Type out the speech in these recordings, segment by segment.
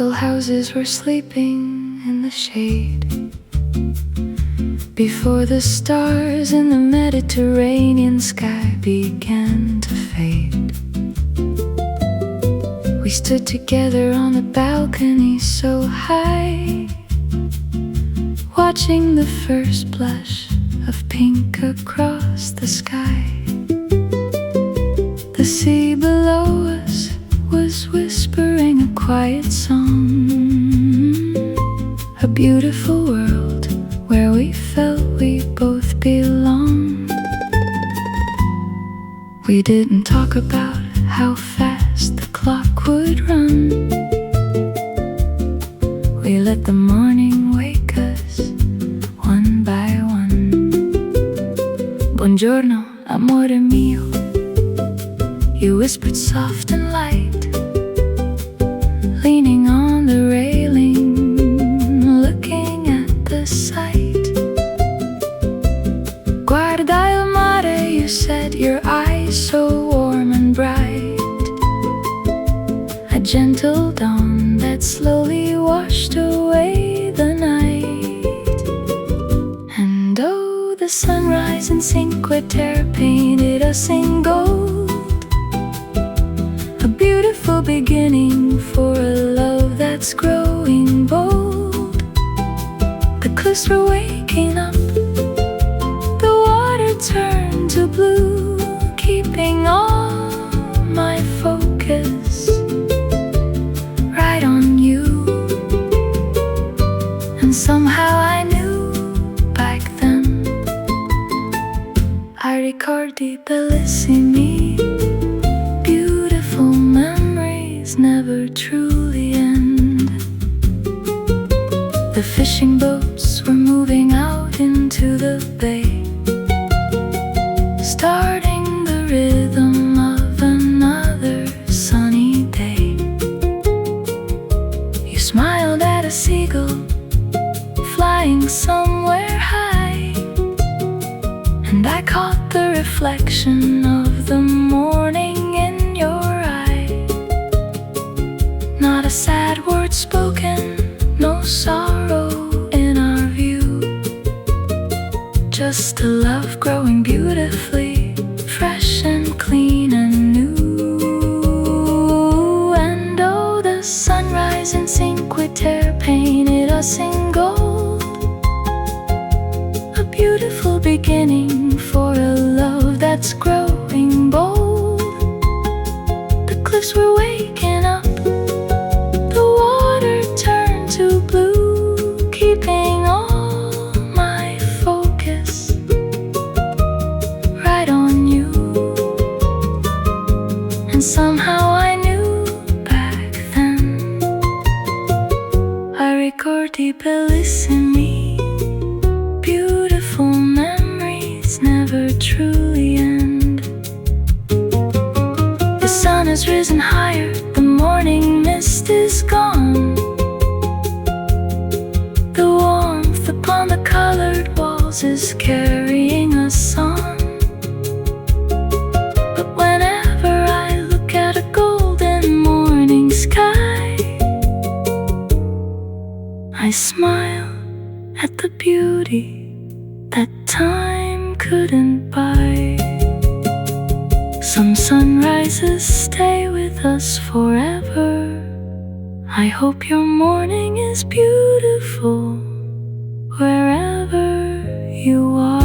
Crystal houses were sleeping in the shade before the stars in the Mediterranean sky began to fade. We stood together on the balcony so high, watching the first blush of pink across the sky. The sea below us was whispering a quiet song, a beautiful world where we felt we both belonged. We didn't talk about how fast the clock would run. We let the morning wake us one by one. Buongiorno, amore mio, you whispered soft and light, leaning on the railing, looking at the sight. Guarda il mare, you said, your eyes so warm and bright. A gentle dawn that slowly washed away the night. And oh, the sunrise in Cinque Terre painted us in gold, a beautiful beginning for a love that's growing bold. The cliffs were waking up, the water turned to blue, keeping all my focus right on you. And somehow I knew back then, I ricordi bellissimi, beautiful memories never truly end. The fishing boats were moving out into the bay, starting the rhythm of another sunny day. You smiled at a seagull flying somewhere high, and I caught the reflection of the morning in your eye. Not a sad word spoken, no sorrow in our view, just a love growing beautifully, fresh and clean and new. And oh, the sunrise in Cinque Terre painted us in gold, a beautiful beginning for a love that's growing bold. The cliffs were waking up, the water turned to blue, keeping all my focus right on you. And somehow I knew back then, I ricordi bellissimi, beautiful memories never truly end. The sun has risen higher, the morning mist is gone, the warmth upon the colored walls is carrying us on. But whenever I look at a golden morning sky, I smile at the beauty that time couldn't buy. Some sunrises stay with us forever. I hope your morning is beautiful wherever you are.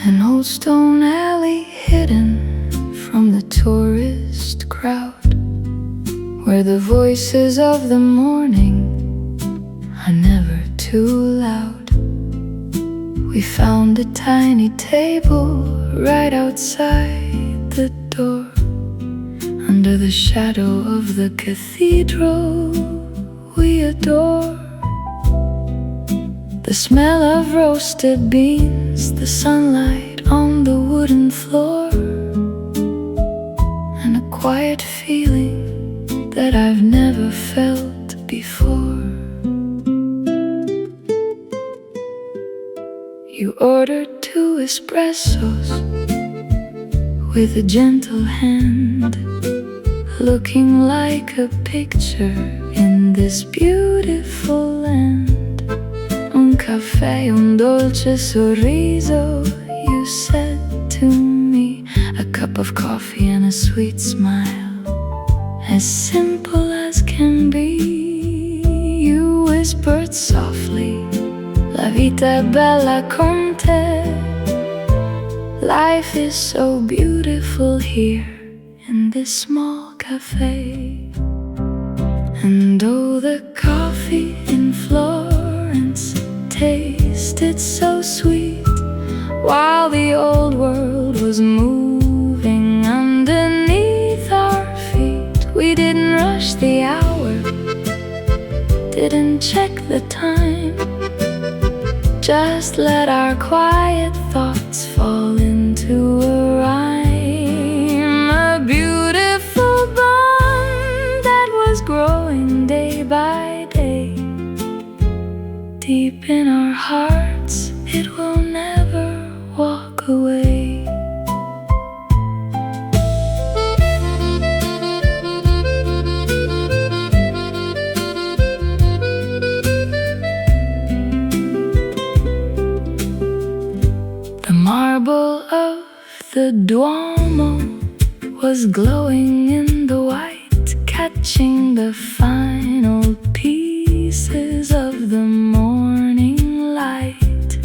An old stone alley hidden from the tourist crowd, where the voices of the morning are never too loud. We found a tiny table right outside the door, under the shadow of the cathedral we adore. The smell of roasted beans, the sunlight on the wooden floor, and a quiet feeling that I've never felt before. You ordered 2 espressos with a gentle hand, looking like a picture in this beautiful land. Un caffè, un dolce sorriso, you said to me. A cup of coffee and a sweet smile, as simple as can be. You whispered softly, la vita è bella con te. Life is so beautiful here in this small cafe. And oh, the coffee in Florence tasted so sweet, while the old world was moving underneath our feet. We didn't rush the hour, didn't check the time, just let our quiet thoughts fall into a rhyme. A beautiful bond that was growing day by day. Deep in our hearts, it will never walk away. The marble of the Duomo was glowing in the white, catching the final pieces of the morning light.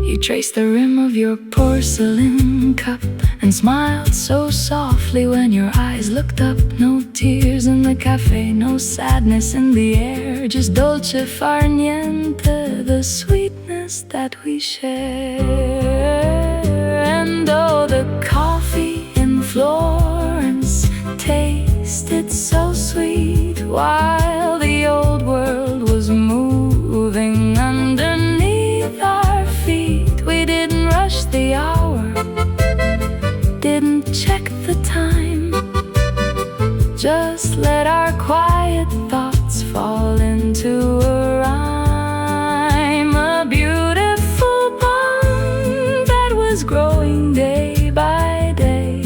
You traced the rim of your porcelain cup and smiled so softly when your eyes looked up. No tears in the cafe, no sadness in the air, just dolce far niente, the sweetness that we share. And oh, the coffee in Florence tasted so sweet, while the old world was moving underneath our feet. We didn't rush the hour, didn't check the time, just let our quiet thoughts fall into a rhyme. A beautiful bond that was growing day by day.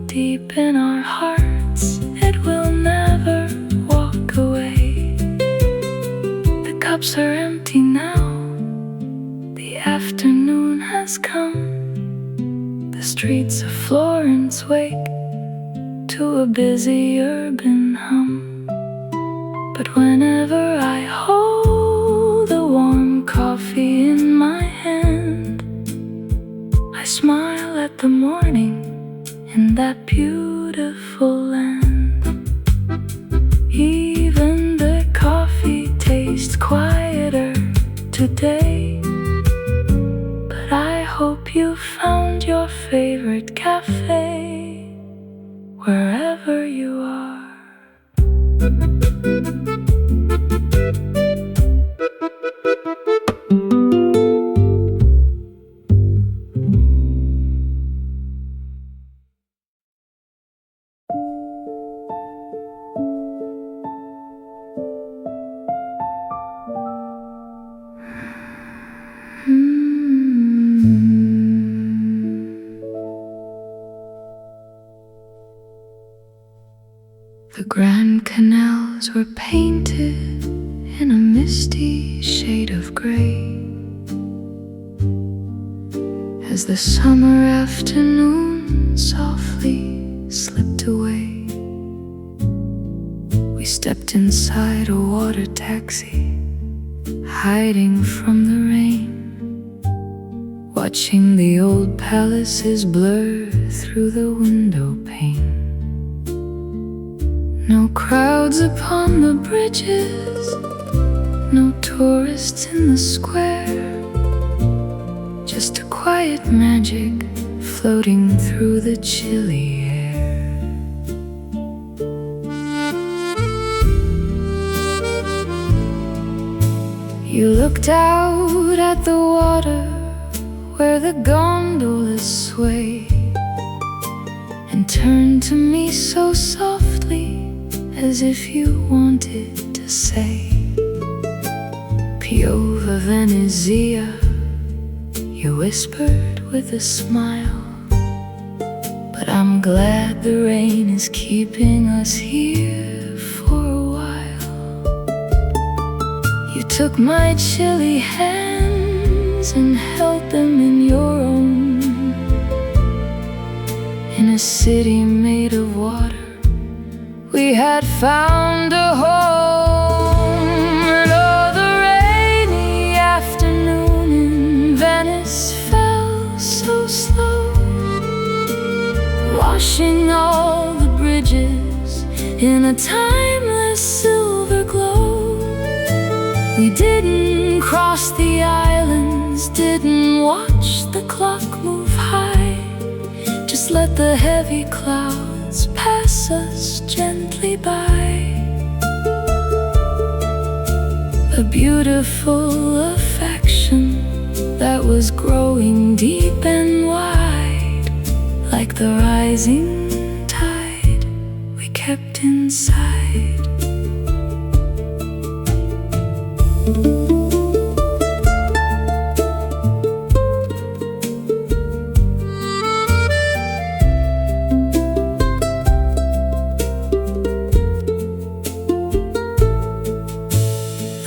Deep in our hearts, it will never walk away. The cups are empty now, the afternoon has come. The streets of Florence wake to a busy urban hum. But whenever I hold the warm coffee in my hand, I smile at the morning in that beautiful land. Even the coffee tastes quieter today, but I hope you found your favorite cafe wherever you are. The grand canals were painted in a misty shade of gray as the summer afternoon softly slipped away. We stepped inside a water taxi, hiding from the rain, watching the old palaces blur through the window pane. No crowds upon the bridges, no tourists in the square, just a quiet magic floating through the chilly air. You looked out at the water where the gondolas sway, and turned to me so softly, as if you wanted to say, Piova Venezia, you whispered with a smile. But I'm glad the rain is keeping us here for a while. You took my chilly hands and held them in your own. In a city made of water, we had found a home. And oh, the rainy afternoon in Venice fell so slow, washing all the bridges in a timeless silver glow. We didn't cross the islands, didn't watch the clock move high, just let the heavy clouds pass us gently by. A beautiful affection that was growing deep and wide, like the rising tide we kept inside.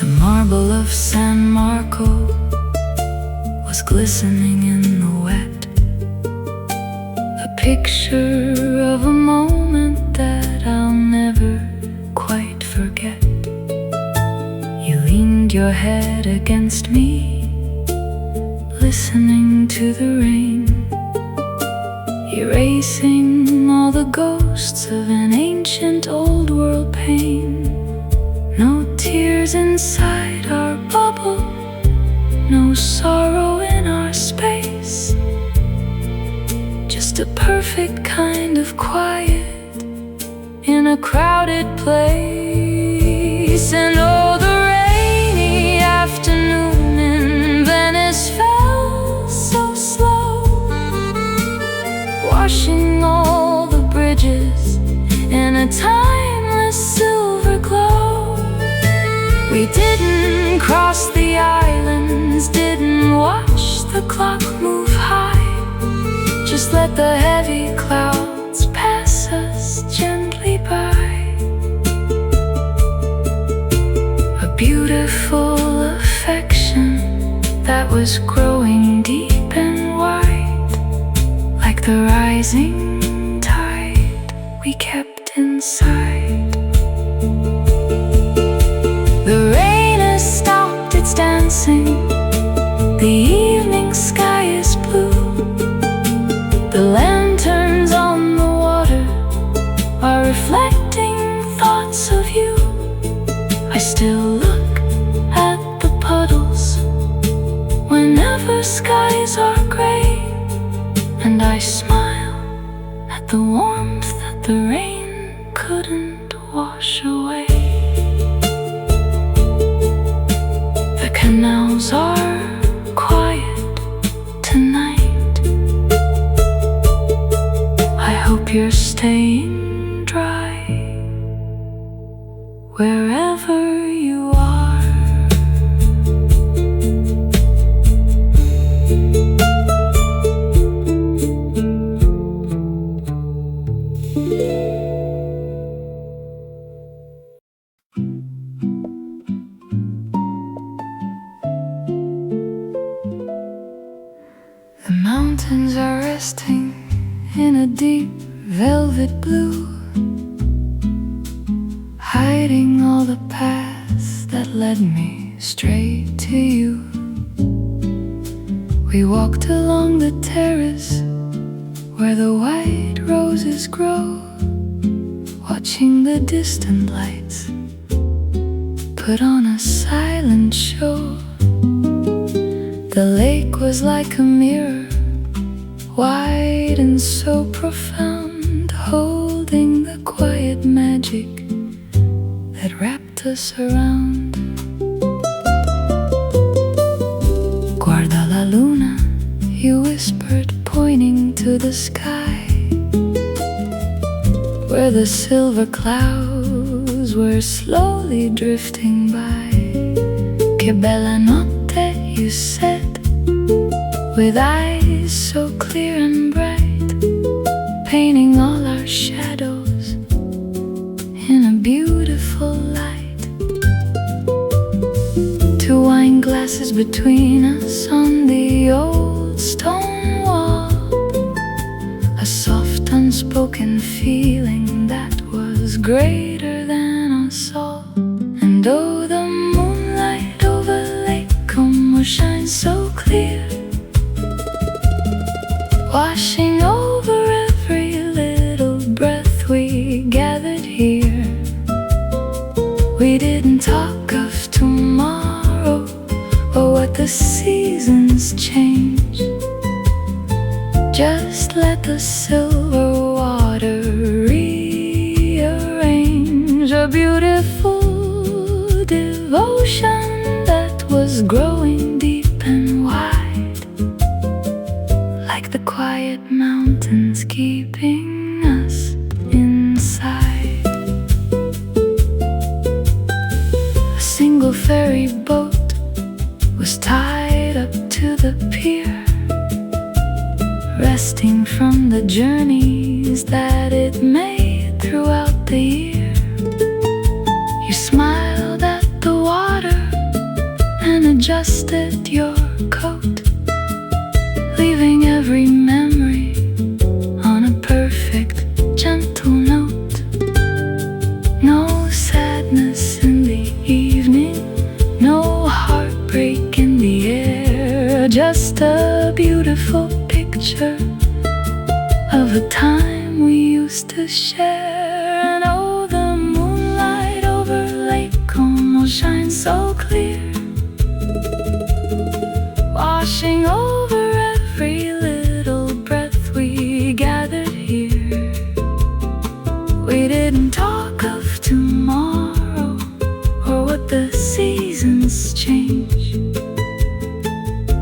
The marble of San Marco was glistening in the wet, a picture of a moment that I'll never quite forget. You leaned your head against me, listening to the rain, erasing all the ghosts of an ancient old world pain. No tears inside our bubble, no sorrow in our space, just a perfect kind of quiet in a crowded place. And oh, the rainy afternoon in Venice fell so slow, washing all the bridges in a timeless silver glow. We didn't cross the islands, didn't watch the clock move high, just let the heavy clouds pass us gently by. A beautiful affection that was growing deep and wide, like the rising tide we kept inside. The rain has stopped its dancing, the evening sky is blue, the lanterns on the water are reflecting thoughts of you. I still look at the puddles whenever skies are gray, and I smile at the warmth that the rain couldn't wash away. The canals are quiet tonight, I hope you're staying dry wherever you are. The mountains are resting in a deep velvet blue, hiding all the paths that led me straight to you. We walked along the terrace where the white roses grow, watching the distant lights put on a silent show. The lake was like a mirror, wide and so profound, holding the quiet magic that wrapped us around. to the sky, where the silver clouds were slowly drifting by. Que bella notte, you said, with eyes so clear and bright, painting all our shadows in a beautiful light. Two wine glasses between us on the old stone wall, a soft unspoken feeling that was greater than us all. And oh, the moonlight over Lake Como shines so clear, washing over every little breath we gathered here. We didn't talk of tomorrow or what the seasons change. Just let the silver water rearrange a beautiful devotion that was growing deep and wide, like the quiet mountains keeping us inside. A single ferry boat was tied up to the pier, resting from the journeys that it made throughout the year. You smiled at the water and adjusted your coat, leaving every memory on a perfect, gentle note. No sadness in the evening, no heartbreak in the air, just a beautiful picture of a time we used to share. And oh, the moonlight over Lake Como shines so clear, washing over every little breath we gathered here. We didn't talk of tomorrow or what the seasons change.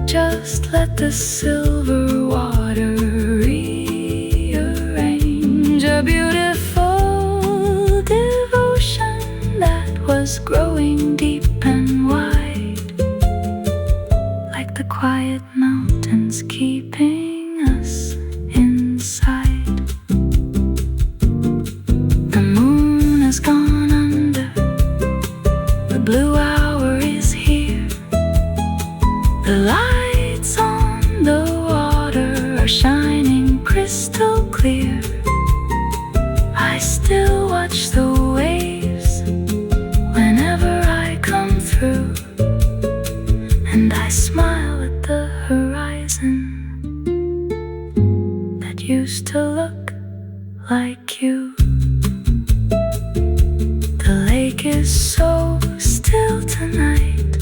Just let the silver water rearrange a beautiful devotion that was growing deep and wide, like the quiet mountains keeping us inside. The moon has gone under, the blue hour is here, the lights on the water are shining crystal clear. I still watch the waves whenever I come through, and I smile at the horizon that used to look like you. The lake is so still tonight,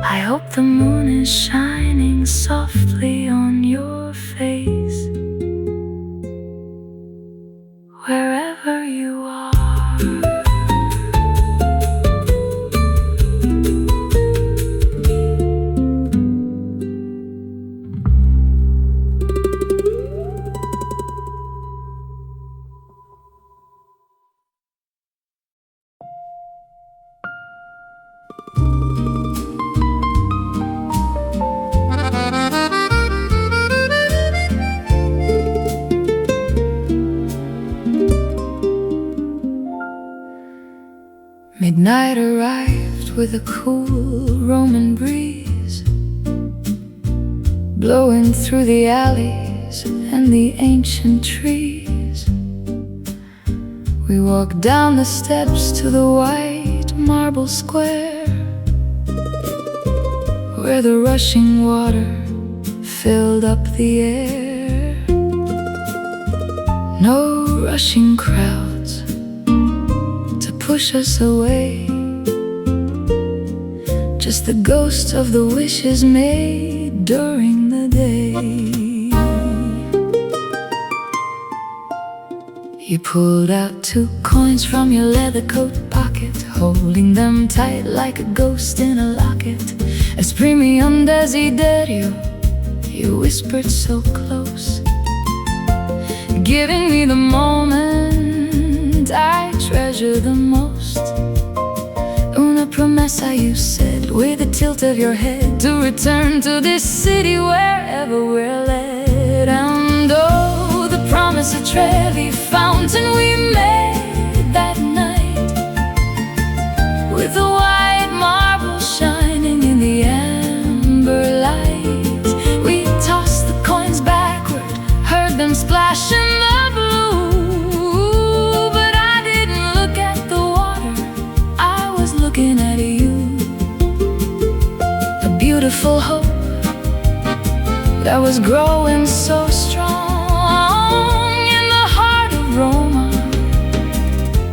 I hope the moon is shining softly on your face, wherever you are. Midnight arrived with a cool Roman breeze, blowing through the alleys and the ancient trees. We walked down the steps to the white marble square, where the rushing water filled up the air. No rushing crowds to push us away, just the ghosts of the wishes made during the day. You pulled out 2 coins from your leather coat pocket, holding them tight like a ghost in a locket. Esprimi un desiderio, you whispered so close, giving me the moment I treasure the most. Una promesa, you said, with a tilt of your head, to return to this city wherever we're led. And oh, the promise of Trevi fountain we made that night, with the white marble shining in the amber light. We tossed the coins backward, heard them splash in the blue, but I didn't look at the water, I was looking at you. A beautiful hope that was growing so strong in the heart of Roma,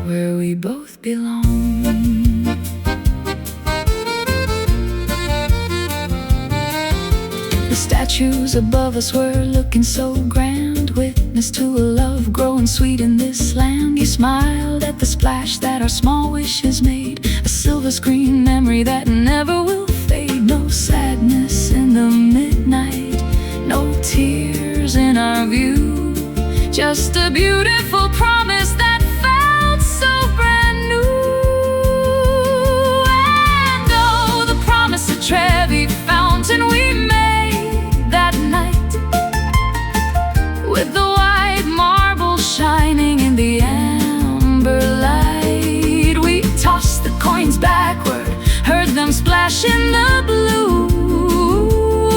where we both belong. The statues above us were looking so grand, witness to a love growing sweet in this land. You smiled at the splash that our small wishes made, a silver screen memory that never will fade. No sadness in the midnight, no tears in our view, just a beautiful promise that felt so brand new. And oh, the promise of Trevi fountain we made that night, with the white marble shining in the amber light. We tossed the coins backward, heard them splash in the blue,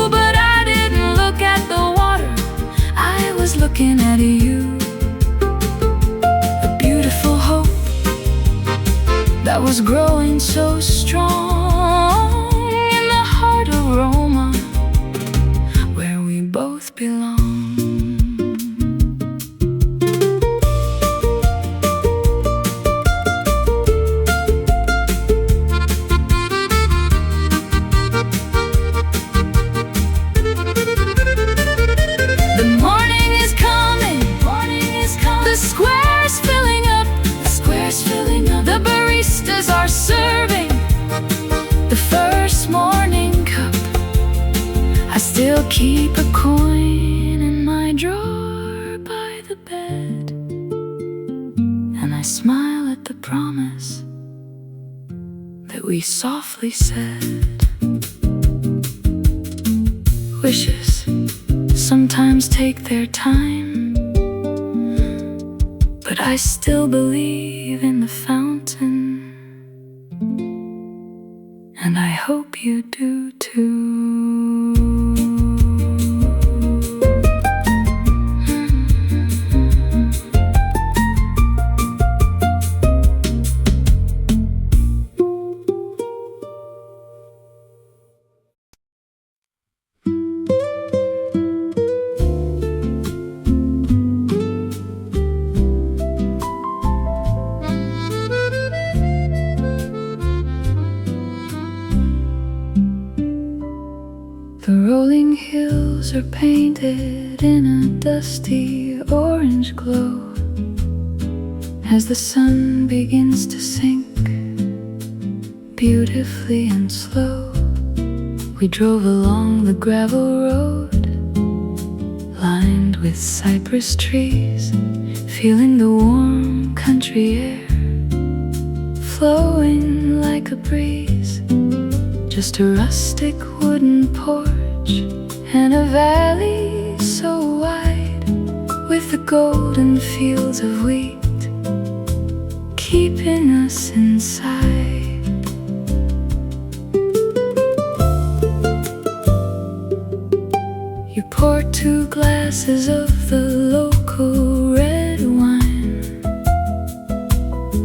but I didn't look at the water, I was looking at you. A beautiful hope that was growing so strong in the heart of Roma, where we both belong. The baristas are serving the first morning cup. I still keep a coin in my drawer by the bed, and I smile at the promise that we softly said. Wishes sometimes take their time, but I still believe in the fountain, and I hope you do too. The rolling hills are painted in a dusty orange glow as the sun begins to sink beautifully and slow. We drove along the gravel road lined with cypress trees, feeling the warm country air flowing like a breeze. Just a rustic wooden porch and a valley so wide, with the golden fields of wheat keeping us inside. You pour 2 glasses of the local red wine,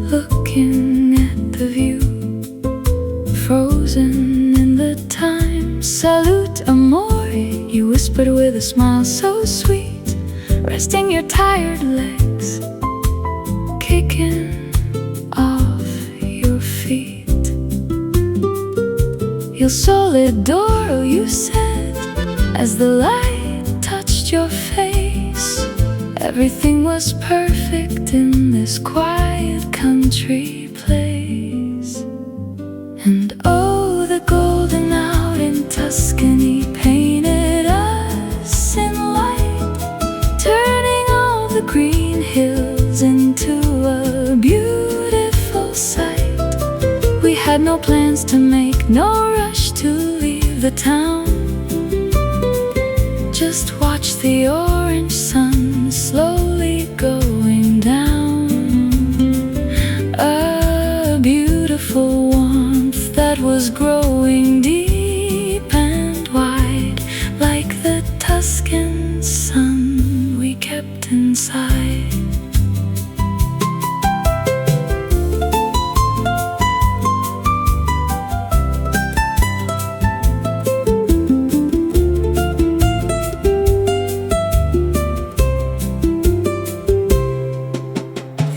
looking at the view frozen in the time. Salute, amore, you whispered with a smile so sweet, resting your tired legs, kicking off your feet. Il sole d'oro, you said, as the light touched your face. Everything was perfect in this quiet country place. And oh, the golden out in Tuscany painted us no rush to leave the town. Just watch the orange sun slowly going down. A beautiful warmth that was growing deep and wide, like the Tuscan sun we kept inside.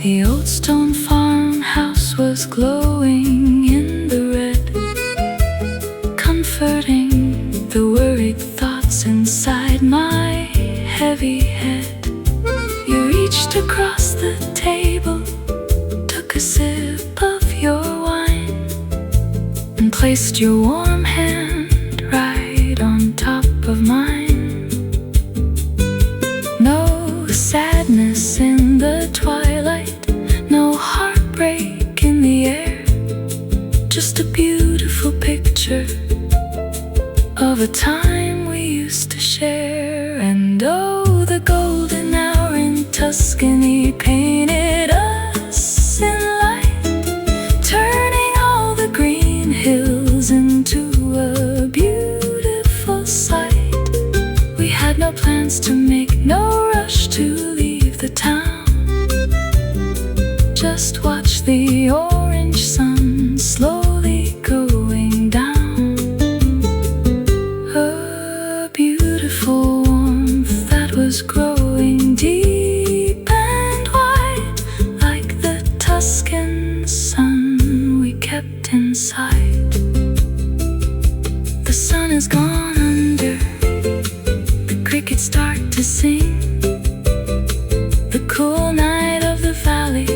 The old stone farmhouse was glowing in the red, comforting the worried thoughts inside my heavy head. You reached across the table, took a sip of your wine, and placed your warm hand right on top of mine. No sadness in the twilight, no heartbreak in the air, just a beautiful picture of a time we used to share. And oh, the golden hour in Tuscany painted us in light, turning all the green hills into a beautiful sight. We had no plans to make, no rush to leave the town. Just watch the orange sun slowly going down. A beautiful warmth that was growing deep and wide, like the Tuscan sun we kept inside. The sun has gone under, the crickets start to sing. The cool night of the valley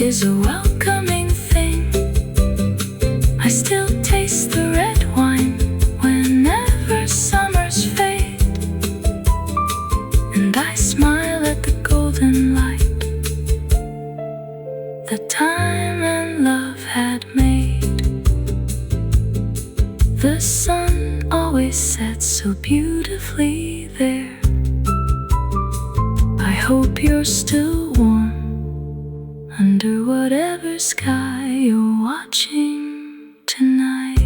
is a welcoming thing. I still taste the red wine whenever summers fade, and I smile at the golden light that time and love had made. The sun always sets so beautifully there. I hope you're still warm under whatever sky you're watching tonight.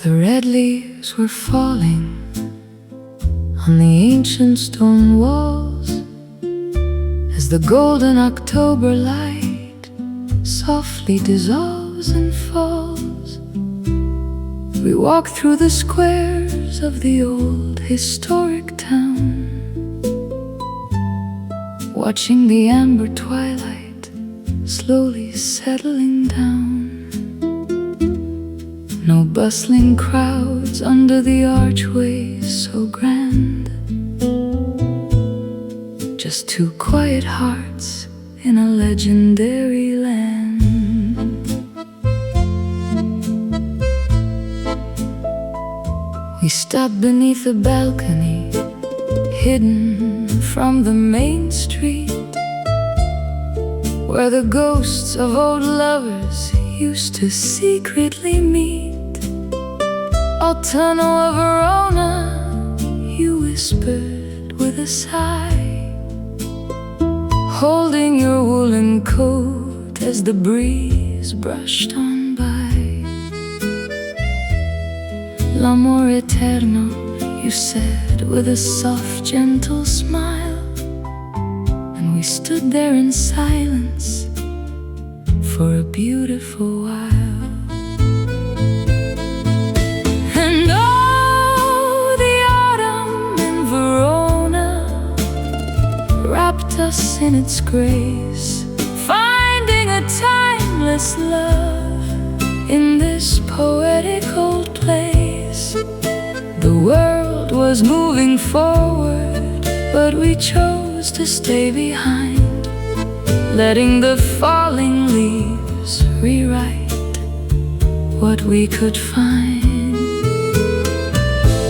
The red leaves were falling on the ancient stone walls as the golden October light softly dissolves and falls. We walk through the squares of the old historic town, watching the amber twilight slowly settling down. No bustling crowds under the archways so grand, just two quiet hearts in a legendary land. We stopped beneath a balcony, hidden from the main street, where the ghosts of old lovers used to secretly meet. "I'll tunnel of Verona," you whispered with a sigh, holding your woolen coat as the breeze brushed on by. "L'amor eterno," you said with a soft, gentle smile, and we stood there in silence for a beautiful while. And oh, the autumn in Verona wrapped us in its grace, finding a timeless love in this poetic old place. The world was moving forward, but we chose to stay behind, letting the falling leaves rewrite what we could find.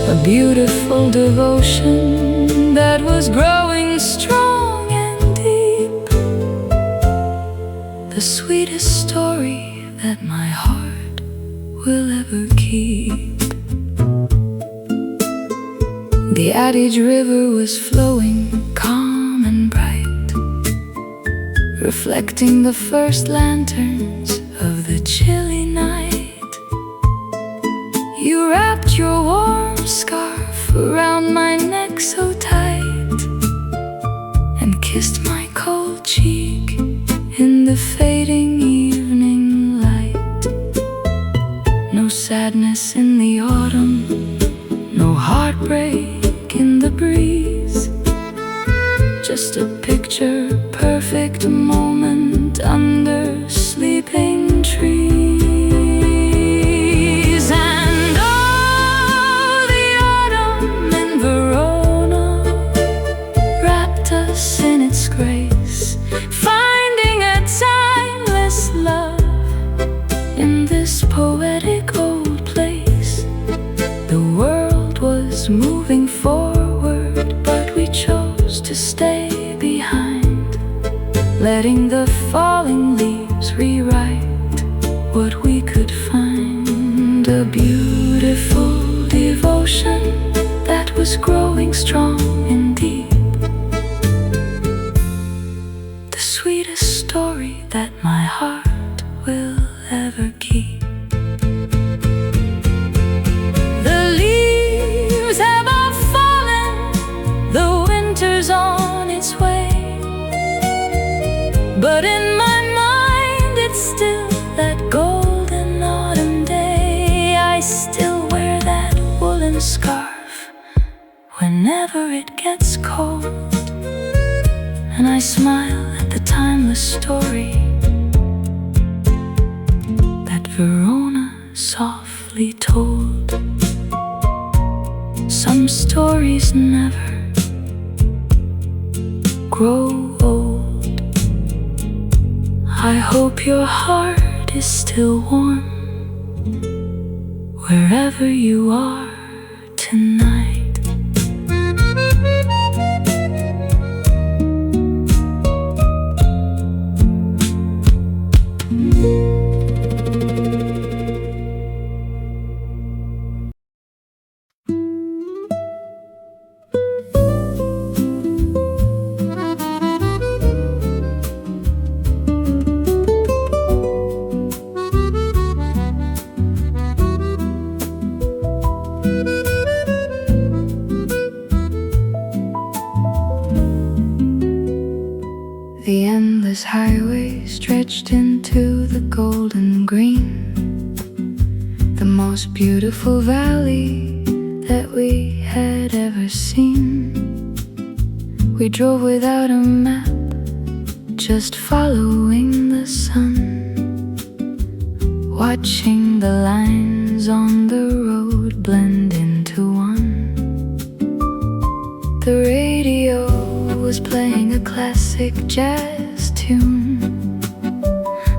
A beautiful devotion that was growing strong and deep, the sweetest story that my heart will ever keep. The Adige River was flowing calm and bright, reflecting the first lanterns of the chilly night. You wrapped your warm scarf around my neck so tight, and kissed my cold cheek in the fading evening light. No sadness in the autumn, no heartbreak in the breeze, just a picture-perfect moment under sleeping trees. And oh, the autumn in Verona wrapped us in its grace, finding a timeless love in this poetic old place. The world was moving forward, but we chose to stay behind, letting the falling leaves rewrite what we could find. A beautiful devotion that was growing strong and deep, the sweetest story that my heart will ever keep. On its way, but in my mind it's still that golden autumn day. I still wear that woolen scarf whenever it gets cold, and I smile at the timeless story that Verona softly told. Some stories never grow old. I hope your heart is still warm wherever you are tonight. The endless highway stretched into the golden green, the most beautiful valley that we had ever seen. We drove without a map, just following the sun, watching the lines on the road blend into one. The radio was playing a classic jazz tune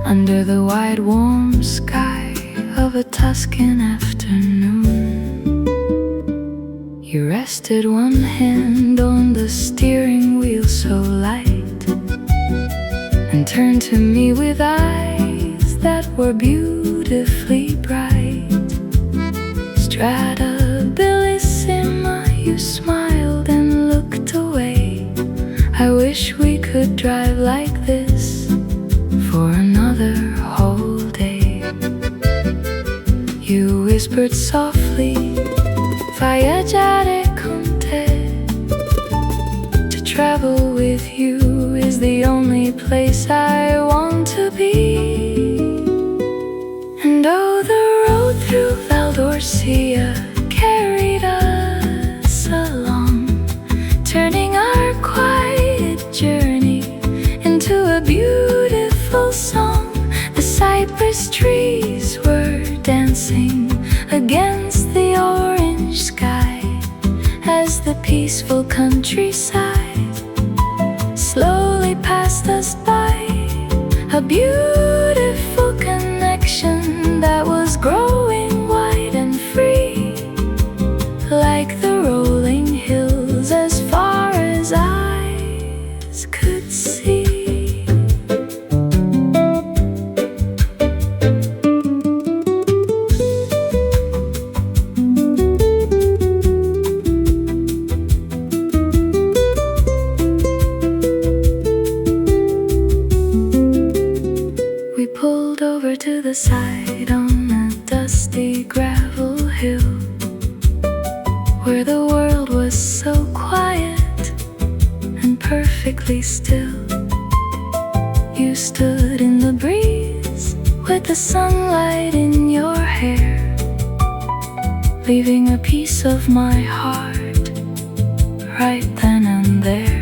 under the wide warm sky of a Tuscan afternoon. You rested one hand on the steering wheel so light, and turned to me with eyes that were beautifully bright. Stradabilissima, you smiled and looked away. I wish we could drive like this for another whole day. You whispered softly, viaggiare con te. To travel with you is the only place I want to be. And oh, the road through Val d'Orcia carried us along, turning our quiet journey into a beautiful song. The cypress trees were dancing against the orange sky, peaceful countryside slowly passed us by. A beautiful connection that was growing wide and free, like the rolling hills as far as eyes could see. We pulled over to the side on a dusty gravel hill, where the world was so quiet and perfectly still. You stood in the breeze with the sunlight in your hair, leaving a piece of my heart right then and there.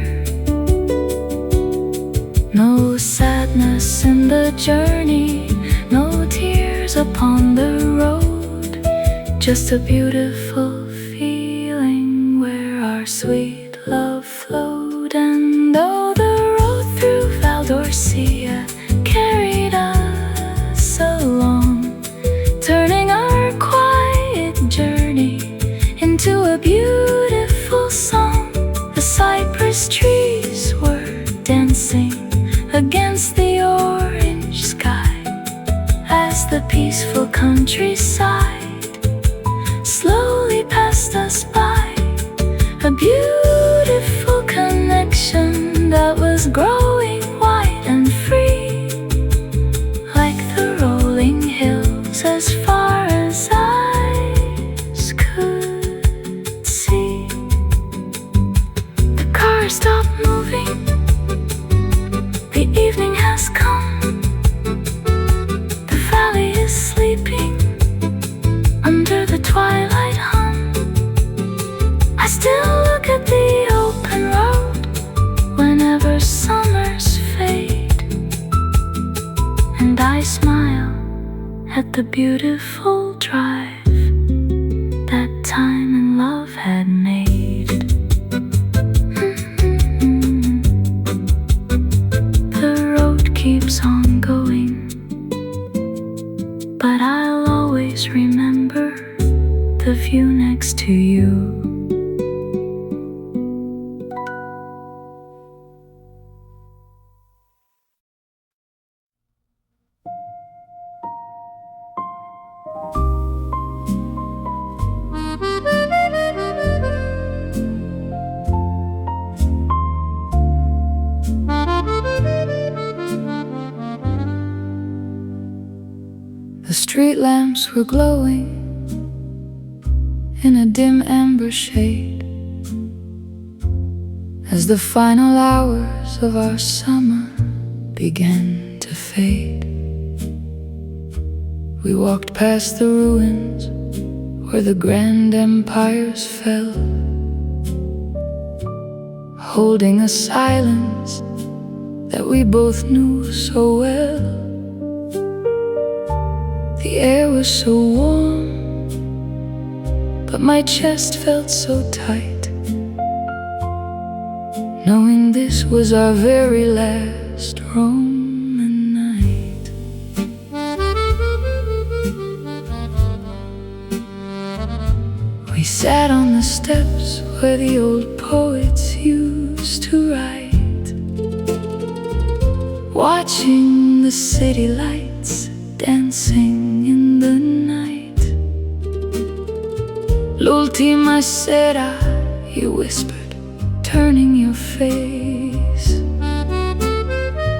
No sadness in the journey, no tears upon the road, just a beautiful feeling where our sweet love flowed. And though the road through Val d'Orcia carried us along, turning our quiet journey into a beautiful song, the cypress trees were dancing against the orange sky as the peaceful countryside slowly passed us by. A beautiful connection that was growing wide and free, like the rolling hills as far as eyes could see. The car stopped moving. The evening has come. The valley is sleeping under the twilight hum. I still look at the open road whenever summers fade, and I smile at the beautiful drive that time and love had made. Keeps on going, but I'll always remember the view next to you. The street lamps were glowing in a dim amber shade as the final hours of our summer began to fade. We walked past the ruins where the grand empires fell, holding a silence that we both knew so well. The air was so warm, but my chest felt so tight, knowing this was our very last Roman night. We sat on the steps where the old poets used to write, watching the city lights dancing in the night. L'ultima sera, you whispered, turning your face,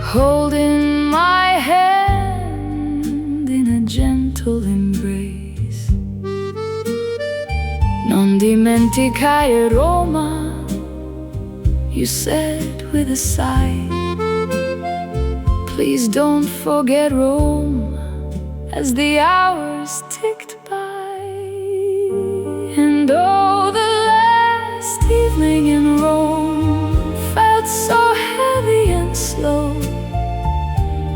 holding my hand in a gentle embrace. Non dimenticare Roma, you said with a sigh. Please don't forget Rome, as the hours ticked by. And oh, the last evening in Rome felt so heavy and slow,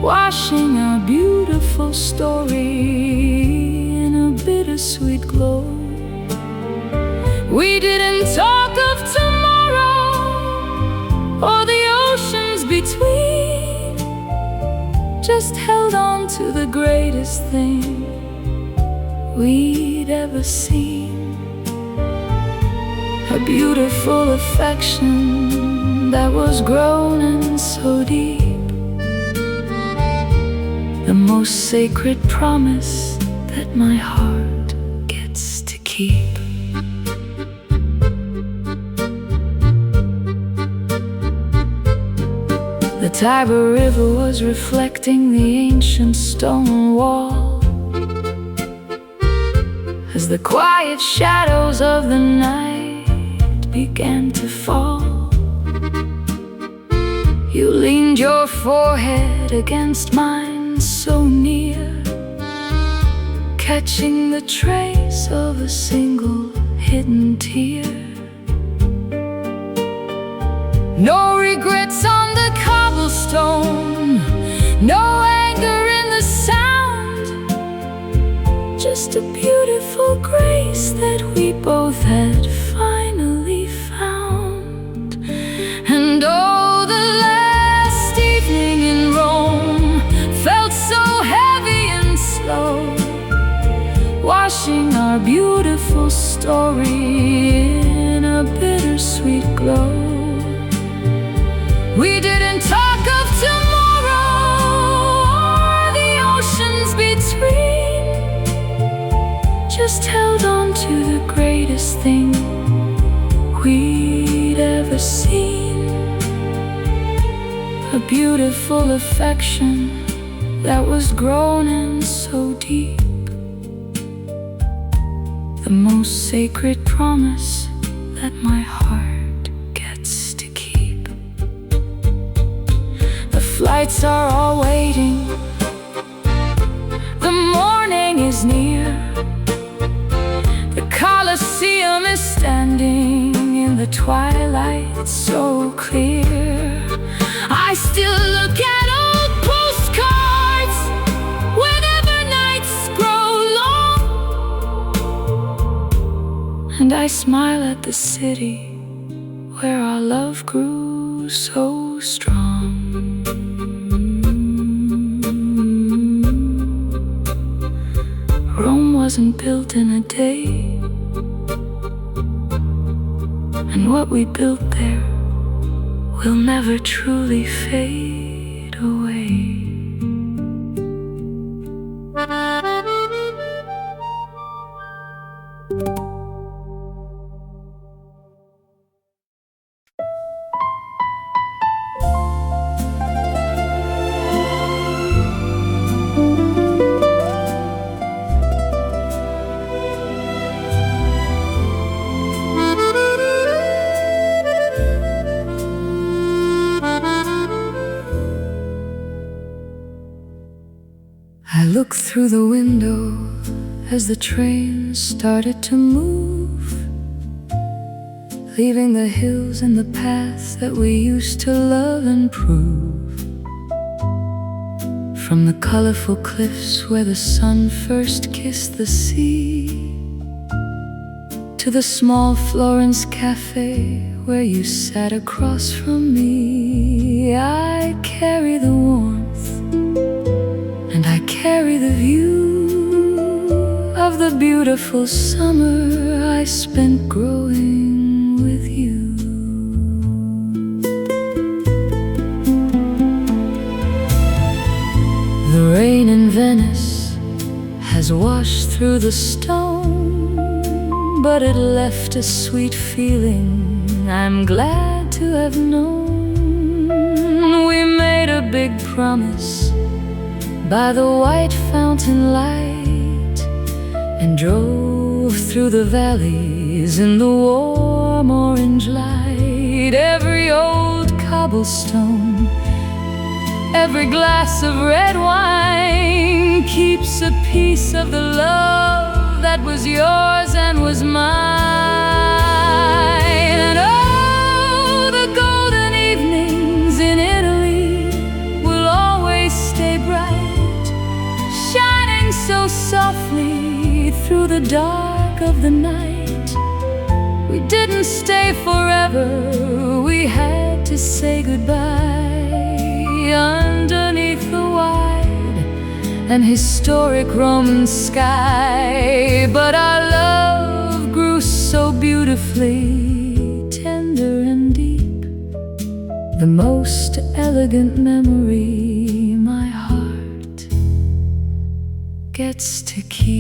washing our beautiful story in a bittersweet glow. We didn't talk of tomorrow, or the oceans between, just held on to the greatest thing we'd ever seen. A beautiful affection that was growing so deep, the most sacred promise that my heart gets to keep. The Tiber River was reflecting the ancient stone wall as the quiet shadows of the night began to fall. You leaned your forehead against mine so near, catching the trace of a single hidden tear. No regrets on the cobblestone, no anger in the sound, just a beautiful grace that we both had finally found. And oh, the last evening in Rome felt so heavy and slow, washing our beautiful story in a bittersweet glow. We didn't talk of tomorrow or the oceans between, just held on to the greatest thing we'd ever seen. A beautiful affection that was growing so deep, the most sacred promise that my heart gets to keep. The flights are all waiting, the morning is near, the Colosseum is standing in the twilight so clear. I still look at old postcards whenever nights grow long, and I smile at the city where our love grew so strong. Rome wasn't built in a day, and what we built there will never truly fade away. I looked through the window as the train started to move, leaving the hills and the paths that we used to love and prove. From the colorful cliffs where the sun first kissed the sea, to the small Florence cafe where you sat across from me, I carry the warmth and I carry the view of the beautiful summer I spent growing with you. The rain in Venice has washed through the stone, but it left a sweet feeling I'm glad to have known. We made a big promise by the white fountain light, and drove through the valleys in the warm orange light. Every old cobblestone, every glass of red wine keeps a piece of the love that was yours and was mine. And oh, the golden evenings in Italy will always stay bright, shining so softly through the dark of the night. We didn't stay forever, we had to to say goodbye underneath the wide and historic Roman sky. But our love grew so beautifully tender and deep, the most elegant memory my heart gets to keep.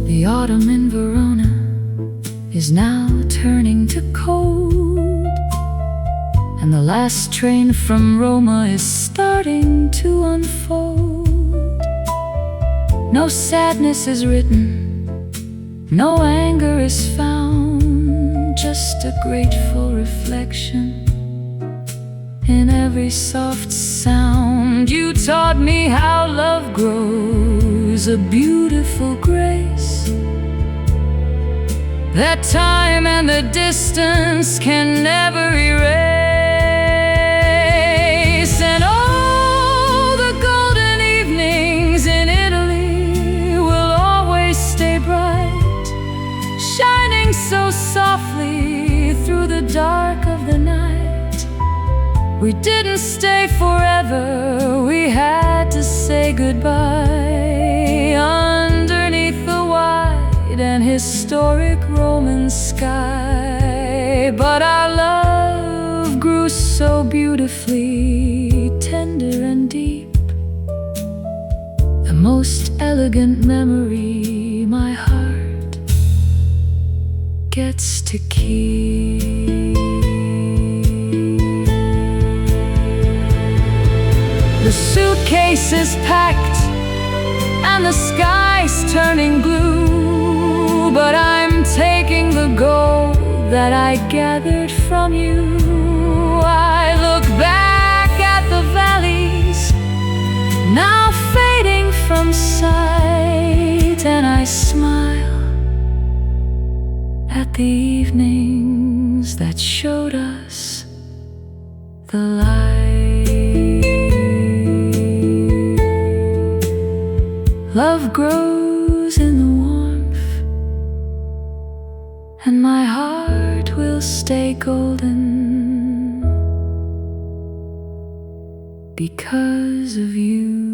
The autumn in Verona is now turning to cold, and the last train from Roma is starting to unfold. No sadness is written, no anger is found, just a grateful reflection in every soft sound. You taught me how love grows, a beautiful grace that time and the distance can never erase. And all the golden evenings in Italy will always stay bright, shining so softly through the dark of the night. We didn't stay forever, we had to say goodbye underneath the wide and historic Roman sky. But our love grew so beautifully tender and deep, the most elegant memory my heart gets to keep. The suitcase is packed and the sky's turning blue, but I'm taking the gold that I gathered from you. I look back at the valleys now fading from sight, and I smile at the evenings that showed us the light. Love grows in the warmth, and my heart will stay golden because of you.